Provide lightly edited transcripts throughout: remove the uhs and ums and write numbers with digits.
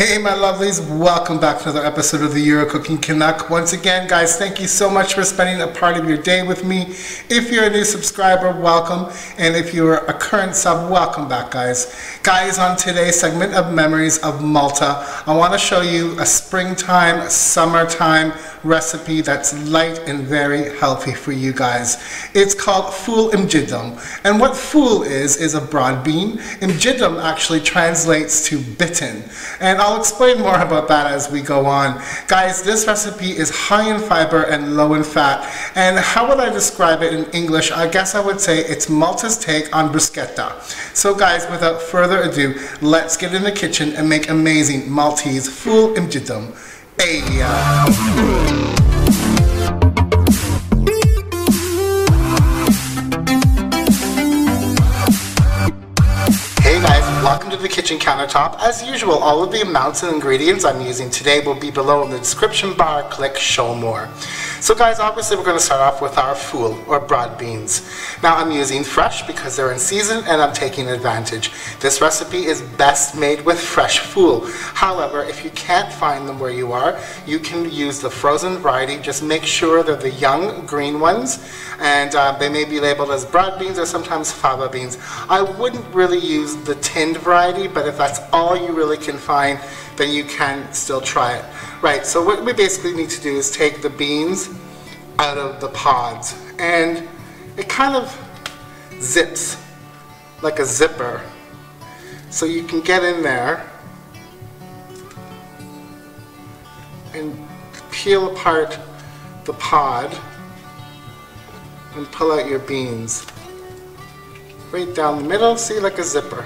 Hey my lovelies, welcome back to another episode of the Euro Cooking Canuck. Once again guys, thank you so much for spending a part of your day with me. If you're a new subscriber, welcome, and if you're a current sub, welcome back guys. Guys, on today's segment of Memories of Malta, I want to show you a springtime, summertime recipe that's light and very healthy for you guys. It's called Full Imgiddem, and what full is a broad bean. Imgiddem actually translates to bitten, and I'll explain more about that as we go on. Guys, this recipe is high in fiber and low in fat, and how would I describe it in English? I guess I would say it's Malta's take on bruschetta. So guys, without further ado, let's get in the kitchen and make amazing Maltese Full Imgiddem. Hey, welcome to the kitchen countertop. As usual, all of the amounts and ingredients I'm using today will be below in the description bar. Click show more. So guys, obviously we're going to start off with our fool or broad beans. Now I'm using fresh because they're in season and I'm taking advantage. This recipe is best made with fresh fool. However, if you can't find them where you are, you can use the frozen variety. Just make sure they're the young green ones, and they may be labeled as broad beans or sometimes fava beans. I wouldn't really use the tinned variety, but if that's all you really can find, then you can still try it. Right, so what we basically need to do is take the beans out of the pods, and it kind of zips like a zipper, so you can get in there and peel apart the pod and pull out your beans right down the middle, see, like a zipper.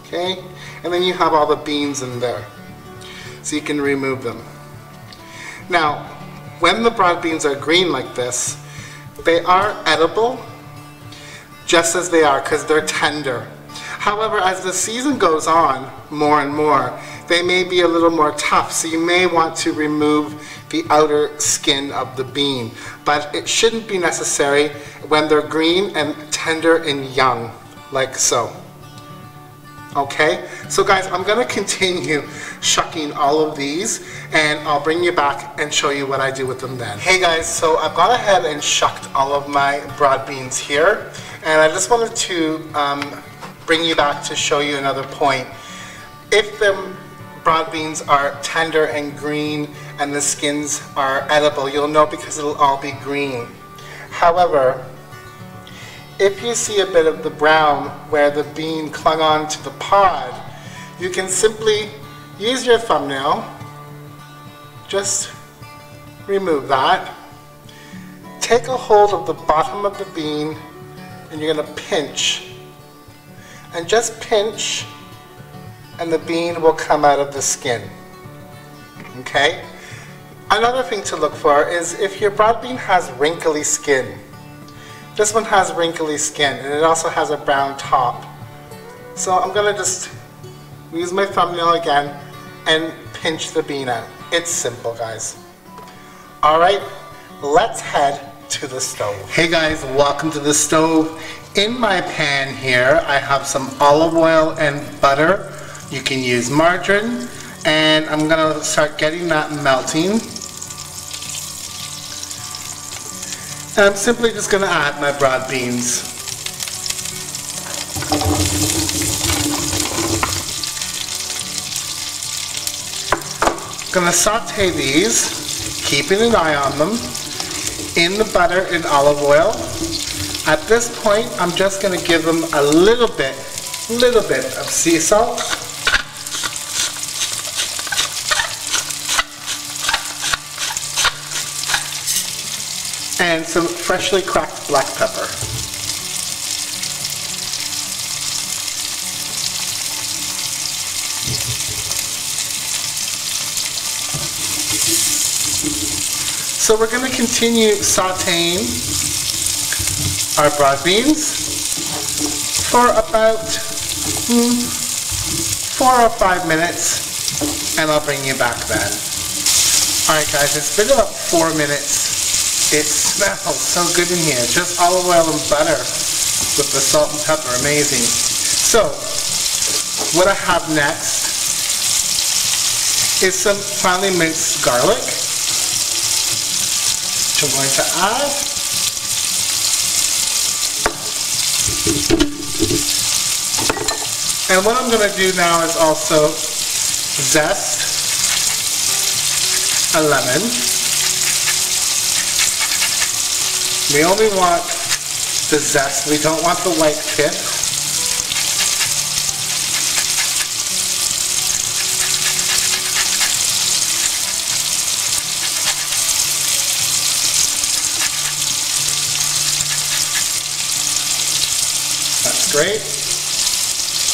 Okay, and then you have all the beans in there, so you can remove them. Now, when the broad beans are green like this, they are edible, just as they are, because they're tender. However, as the season goes on more and more, they may be a little more tough, so you may want to remove the outer skin of the bean. But it shouldn't be necessary when they're green and tender and young, like so. Okay, so guys, I'm going to continue shucking all of these, and I'll bring you back and show you what I do with them then. Hey guys, so I've gone ahead and shucked all of my broad beans here, and I just wanted to bring you back to show you another point. If the broad beans are tender and green and the skins are edible, you'll know because it'll all be green. However, if you see a bit of the brown where the bean clung on to the pod, you can simply use your thumbnail, just remove that, take a hold of the bottom of the bean, and you're going to pinch, and just pinch, and the bean will come out of the skin. Okay? Another thing to look for is if your broad bean has wrinkly skin. This one has wrinkly skin, and it also has a brown top. So I'm going to just use my thumbnail again and pinch the bean out. It's simple, guys. Alright, let's head to the stove. Hey guys, welcome to the stove. In my pan here, I have some olive oil and butter. You can use margarine, and I'm going to start getting that melting. And I'm simply just going to add my broad beans. I'm going to saute these, keeping an eye on them, in the butter and olive oil. At this point, I'm just going to give them a little bit of sea salt. And some freshly cracked black pepper. So we're going to continue sautéing our broad beans for about 4 or 5 minutes, and I'll bring you back then. Alright guys, it's been about 4 minutes. It smells so good in here. Just olive oil and butter with the salt and pepper. Amazing. So what I have next is some finely minced garlic, which I'm going to add. And what I'm going to do now is also zest a lemon. We only want the zest, we don't want the white tip. That's great.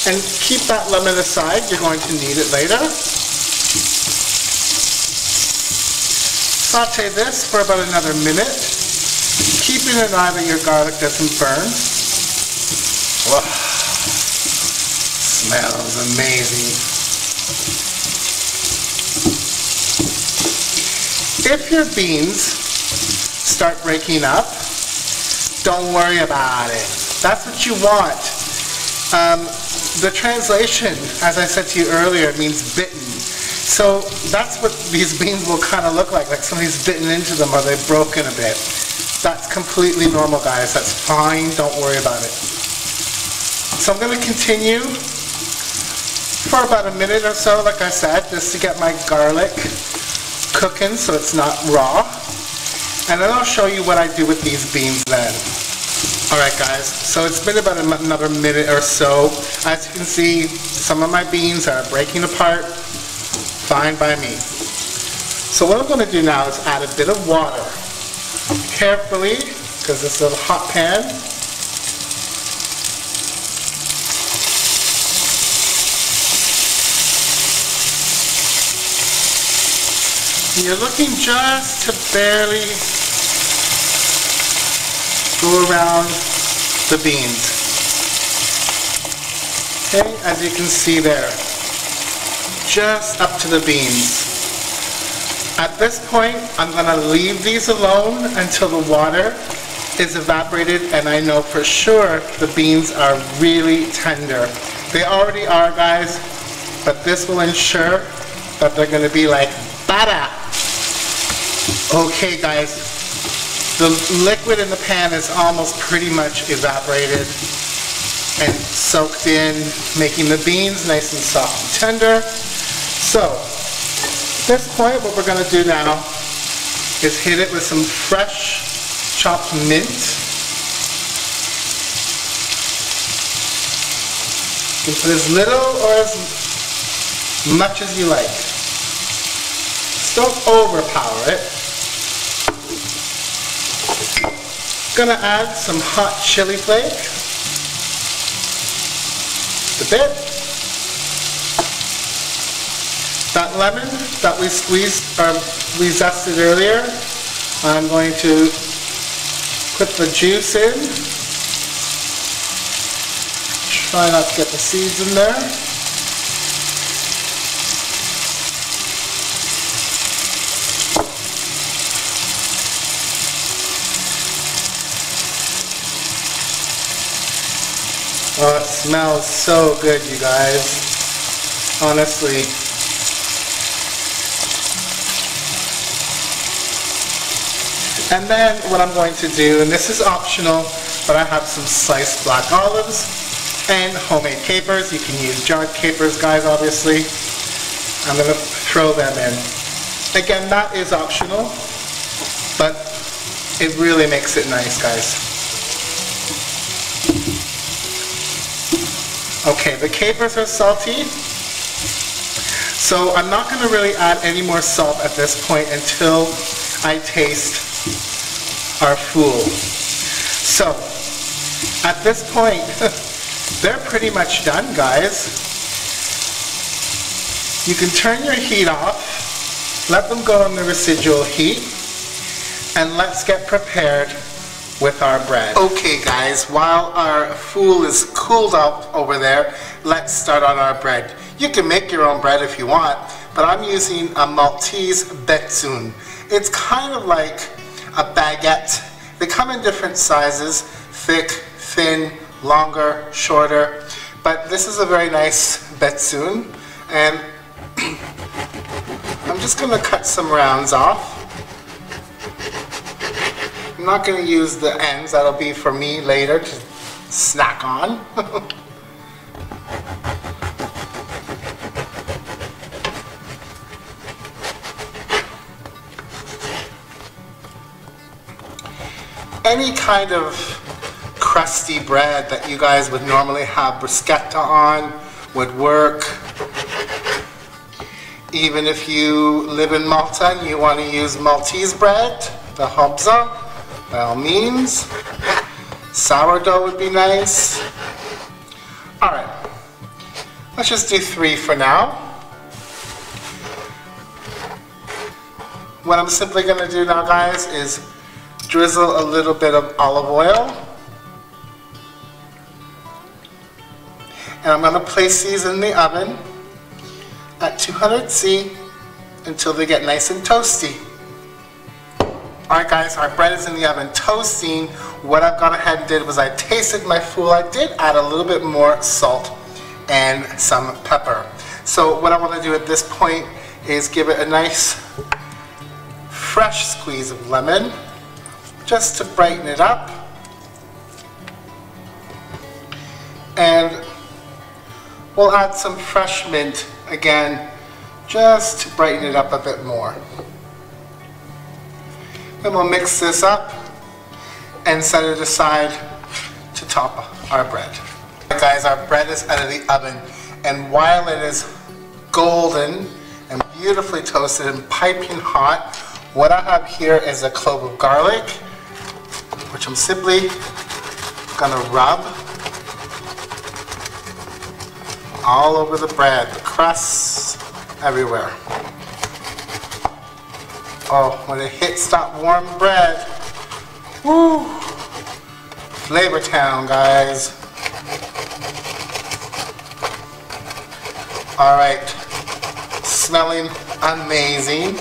And keep that lemon aside, you're going to need it later. Saute this for about another minute, keeping an eye that your garlic doesn't burn. Wow. Smells amazing. If your beans start breaking up, don't worry about it. That's what you want. The translation, as I said to you earlier, means bitten. So that's what these beans will kind of look like somebody's bitten into them or they've broken a bit. That's completely normal, guys. That's fine. Don't worry about it. So I'm going to continue for about a minute or so, like I said, just to get my garlic cooking so it's not raw. And then I'll show you what I do with these beans then. Alright guys, so it's been about another minute or so. As you can see, some of my beans are breaking apart. Fine by me. So what I'm going to do now is add a bit of water. Carefully, because it's a hot pan. You're looking just to barely go around the beans. Okay, as you can see there, just up to the beans. At this point, I'm going to leave these alone until the water is evaporated and I know for sure the beans are really tender. They already are, guys, but this will ensure that they're going to be like butter. Okay, guys. The liquid in the pan is almost pretty much evaporated and soaked in, making the beans nice and soft and tender. So, at this point, what we're going to do now is hit it with some fresh chopped mint. You can put as little or as much as you like. Just don't overpower it. Gonna add some hot chili flake, a bit. That lemon that we squeezed or we zested earlier, I'm going to put the juice in. Try not to get the seeds in there. Oh, it smells so good, you guys. Honestly. And then what I'm going to do, and this is optional, but I have some sliced black olives and homemade capers. You can use jarred capers, guys, obviously. I'm going to throw them in. Again, that is optional, but it really makes it nice, guys. Okay, the capers are salty, so I'm not going to really add any more salt at this point until I taste our fool. So, at this point, they're pretty much done, guys. You can turn your heat off, let them go on the residual heat, and let's get prepared with our bread. Okay guys, while our fool is cooled up over there, let's start on our bread. You can make your own bread if you want, but I'm using a Maltese betzoen. It's kind of like a baguette. They come in different sizes, thick, thin, longer, shorter, But this is a very nice betsoon, and I'm just going to cut some rounds off. I'm not going to use the ends, that'll be for me later to snack on. Any kind of crusty bread that you guys would normally have bruschetta on would work. Even if you live in Malta and you want to use Maltese bread, the hobza, by all means. Sourdough would be nice. Alright, let's just do 3 for now. What I'm simply going to do now, guys, is drizzle a little bit of olive oil. And I'm going to place these in the oven at 200°C until they get nice and toasty. Alright guys, our bread is in the oven toasting. What I've gone ahead and did was I tasted my fool. I did add a little bit more salt and some pepper. So what I want to do at this point is give it a nice fresh squeeze of lemon just to brighten it up. And we'll add some fresh mint again just to brighten it up a bit more. Then we'll mix this up and set it aside to top our bread. Right, guys, our bread is out of the oven, and while it is golden and beautifully toasted and piping hot, what I have here is a clove of garlic, which I'm simply gonna rub all over the bread, the crusts everywhere. Oh, when it hits that warm bread, woo! Flavor Town, guys. Alright, smelling amazing.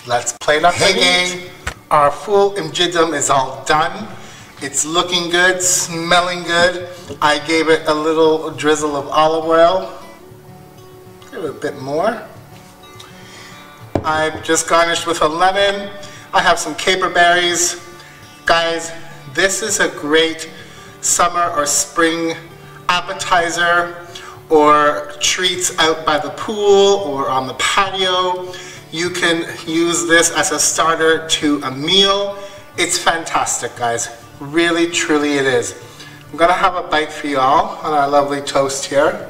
Let's plate up the game. Our full imgiddem is all done. It's looking good, smelling good. I gave it a little drizzle of olive oil. Give it a bit more. I've just garnished with a lemon. I have some caper berries. Guys, this is a great summer or spring appetizer or treats out by the pool or on the patio. You can use this as a starter to a meal. It's fantastic, guys. Really, truly it is. I'm gonna have a bite for y'all on our lovely toast here.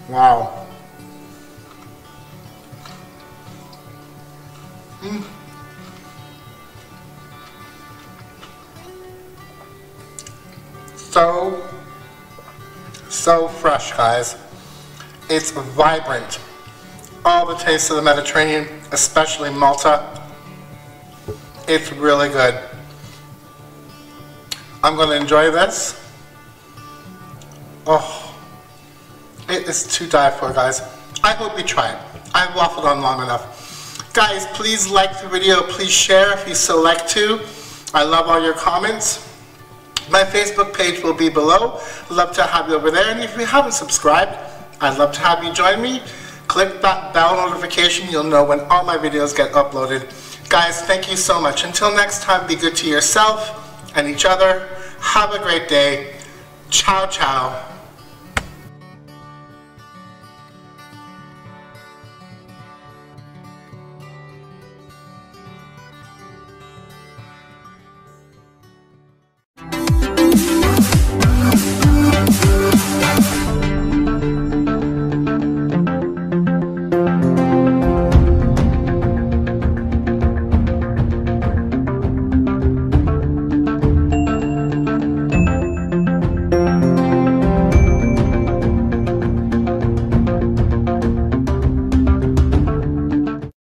Wow. So fresh, guys. It's vibrant. All the tastes of the Mediterranean, especially Malta. It's really good. I'm going to enjoy this. Oh, it is to die for, guys. I hope you try it. I've waffled on long enough. Guys, please like the video. Please share if you so like to. I love all your comments. My Facebook page will be below. I'd love to have you over there. And if you haven't subscribed, I'd love to have you join me. Click that bell notification. You'll know when all my videos get uploaded. Guys, thank you so much. Until next time, be good to yourself and each other. Have a great day. Ciao, ciao.